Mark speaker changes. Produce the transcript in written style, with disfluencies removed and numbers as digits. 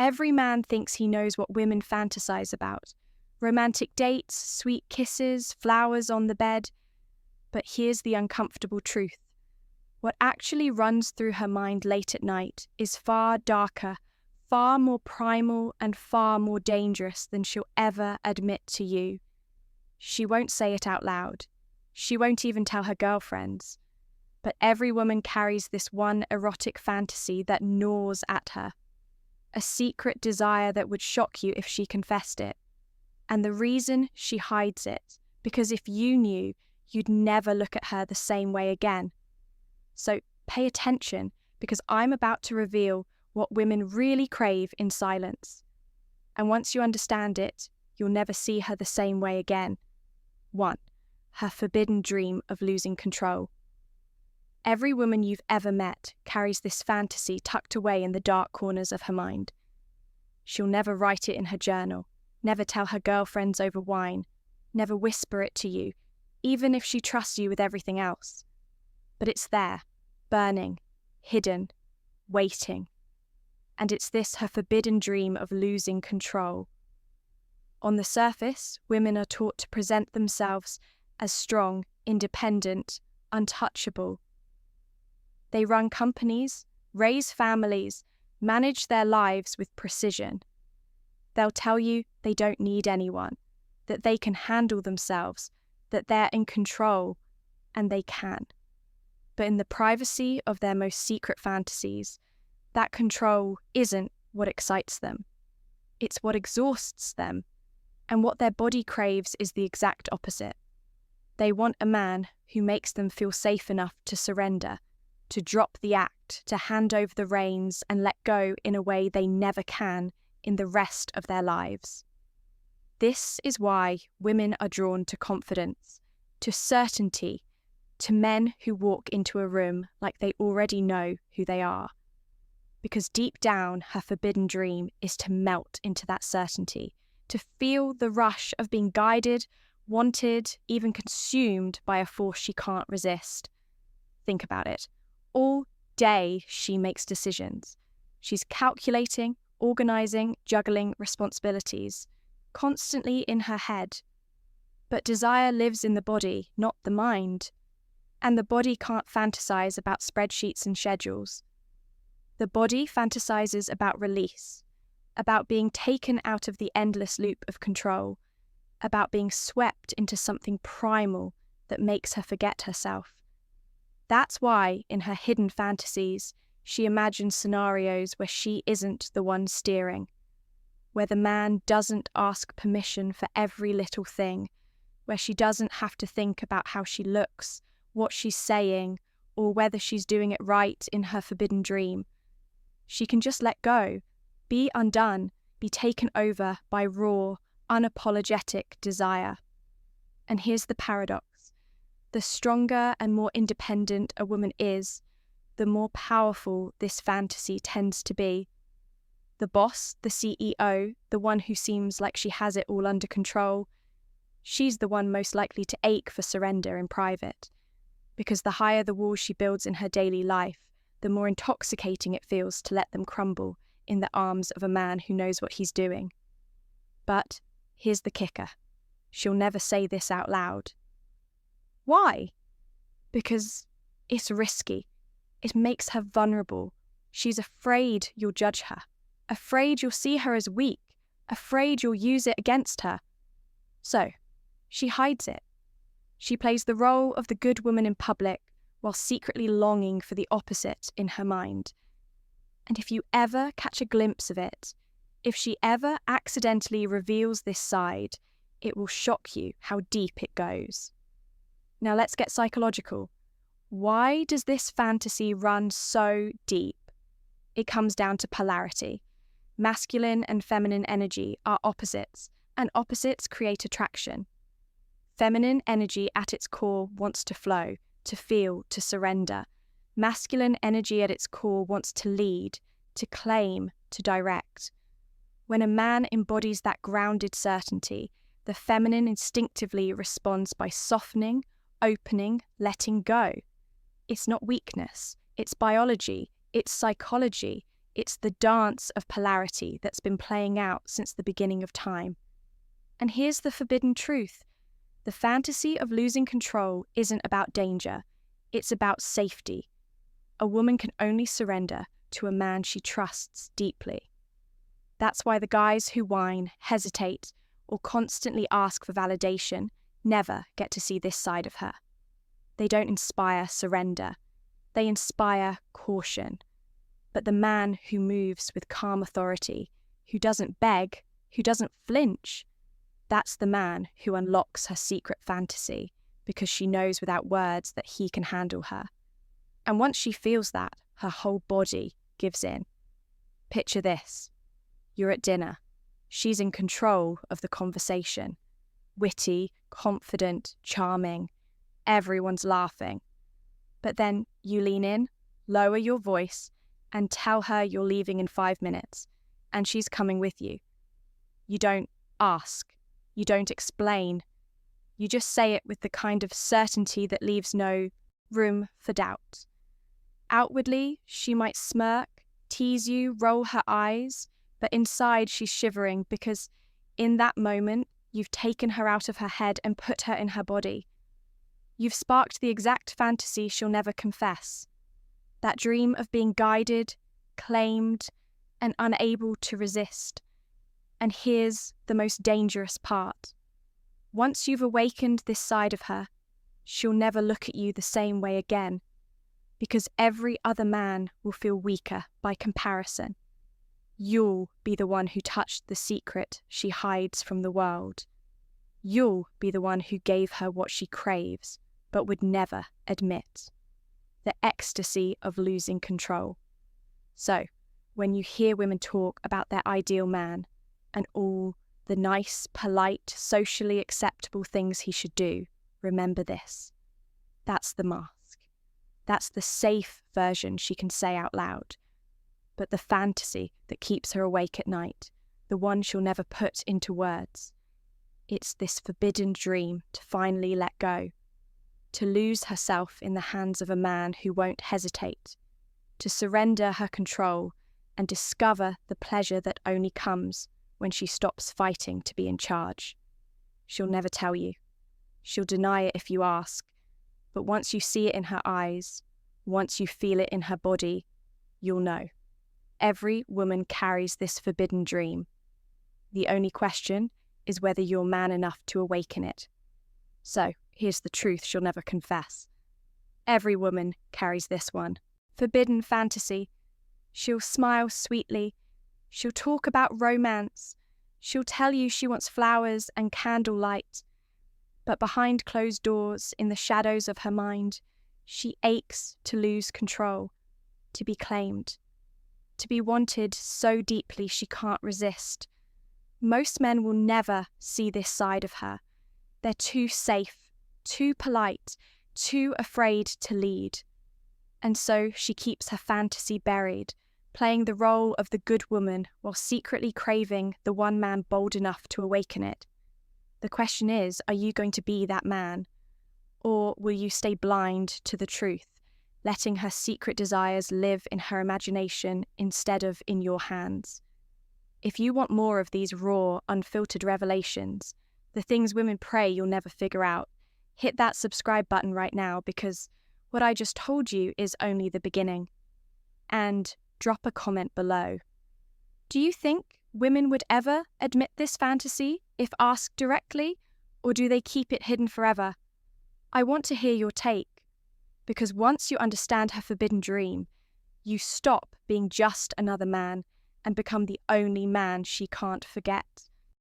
Speaker 1: Every man thinks he knows what women fantasize about. Romantic dates, sweet kisses, flowers on the bed. But here's the uncomfortable truth. What actually runs through her mind late at night is far darker, far more primal, and far more dangerous than she'll ever admit to you. She won't say it out loud. She won't even tell her girlfriends. But every woman carries this one erotic fantasy that gnaws at her. A secret desire that would shock you if she confessed it. And the reason she hides it, because if you knew, you'd never look at her the same way again. So pay attention, because I'm about to reveal what women really crave in silence. And once you understand it, you'll never see her the same way again. 1. Her forbidden dream of losing control. Every woman you've ever met carries this fantasy tucked away in the dark corners of her mind. She'll never write it in her journal, never tell her girlfriends over wine, never whisper it to you, even if she trusts you with everything else. But it's there, burning, hidden, waiting. And it's this her forbidden dream of losing control. On the surface, women are taught to present themselves as strong, independent, untouchable. They run companies, raise families, manage their lives with precision. They'll tell you they don't need anyone, that they can handle themselves, that they're in control, and they can. But in the privacy of their most secret fantasies, that control isn't what excites them. It's what exhausts them, and what their body craves is the exact opposite. They want a man who makes them feel safe enough to surrender, to drop the act, to hand over the reins and let go in a way they never can in the rest of their lives. This is why women are drawn to confidence, to certainty, to men who walk into a room like they already know who they are. Because deep down, her forbidden dream is to melt into that certainty, to feel the rush of being guided, wanted, even consumed by a force she can't resist. Think about it. All day she makes decisions. She's calculating, organising, juggling responsibilities, constantly in her head. But desire lives in the body, not the mind. And the body can't fantasize about spreadsheets and schedules. The body fantasizes about release, about being taken out of the endless loop of control, about being swept into something primal that makes her forget herself. That's why, in her hidden fantasies, she imagines scenarios where she isn't the one steering, where the man doesn't ask permission for every little thing, where she doesn't have to think about how she looks, what she's saying, or whether she's doing it right in her forbidden dream. She can just let go, be undone, be taken over by raw, unapologetic desire. And here's the paradox. The stronger and more independent a woman is, the more powerful this fantasy tends to be. The boss, the CEO, the one who seems like she has it all under control, she's the one most likely to ache for surrender in private. Because the higher the walls she builds in her daily life, the more intoxicating it feels to let them crumble in the arms of a man who knows what he's doing. But here's the kicker. She'll never say this out loud. Why? Because it's risky. It makes her vulnerable. She's afraid you'll judge her, afraid you'll see her as weak, afraid you'll use it against her. So, she hides it. She plays the role of the good woman in public while secretly longing for the opposite in her mind. And if you ever catch a glimpse of it, if she ever accidentally reveals this side, it will shock you how deep it goes. Now let's get psychological. Why does this fantasy run so deep? It comes down to polarity. Masculine and feminine energy are opposites, and opposites create attraction. Feminine energy at its core wants to flow, to feel, to surrender. Masculine energy at its core wants to lead, to claim, to direct. When a man embodies that grounded certainty, the feminine instinctively responds by softening, opening, letting go. It's not weakness, it's biology, it's psychology, It's the dance of polarity that's been playing out since the beginning of time. And here's the forbidden truth. The fantasy of losing control isn't about danger, it's about safety. A woman can only surrender to a man she trusts deeply. That's why the guys who whine, hesitate, or constantly ask for validation never get to see this side of her. They don't inspire surrender, they inspire caution. But the man who moves with calm authority, who doesn't beg, who doesn't flinch, that's the man who unlocks her secret fantasy because she knows without words that he can handle her. And once she feels that, her whole body gives in. Picture this. You're at dinner. She's in control of the conversation. Witty, confident, charming. Everyone's laughing. But then you lean in, lower your voice, and tell her you're leaving in 5 minutes, and she's coming with you. You don't ask. You don't explain. You just say it with the kind of certainty that leaves no room for doubt. Outwardly, she might smirk, tease you, roll her eyes, but inside she's shivering because in that moment, you've taken her out of her head and put her in her body. You've sparked the exact fantasy she'll never confess. That dream of being guided, claimed, and unable to resist. And here's the most dangerous part. Once you've awakened this side of her, she'll never look at you the same way again, because every other man will feel weaker by comparison. You'll be the one who touched the secret she hides from the world. You'll be the one who gave her what she craves, but would never admit. The ecstasy of losing control. So, when you hear women talk about their ideal man and all the nice, polite, socially acceptable things he should do, remember this. That's the mask. That's the safe version she can say out loud. But the fantasy that keeps her awake at night, the one she'll never put into words, it's this forbidden dream to finally let go. To lose herself in the hands of a man who won't hesitate, to surrender her control and discover the pleasure that only comes when she stops fighting to be in charge. She'll never tell you. She'll deny it if you ask, but once you see it in her eyes, once you feel it in her body, you'll know. Every woman carries this forbidden dream. The only question is whether you're man enough to awaken it. So, here's the truth she'll never confess. Every woman carries this one. Forbidden fantasy. She'll smile sweetly. She'll talk about romance. She'll tell you she wants flowers and candlelight. But behind closed doors, in the shadows of her mind, she aches to lose control, to be claimed, to be wanted so deeply she can't resist. Most men will never see this side of her. They're too safe, too polite, too afraid to lead. And so she keeps her fantasy buried, playing the role of the good woman while secretly craving the one man bold enough to awaken it. The question is, are you going to be that man? Or will you stay blind to the truth, letting her secret desires live in her imagination instead of in your hands? If you want more of these raw, unfiltered revelations, the things women pray you'll never figure out, hit that subscribe button right now because what I just told you is only the beginning. And drop a comment below. Do you think women would ever admit this fantasy if asked directly, or do they keep it hidden forever? I want to hear your take, because once you understand her forbidden dream, you stop being just another man and become the only man she can't forget.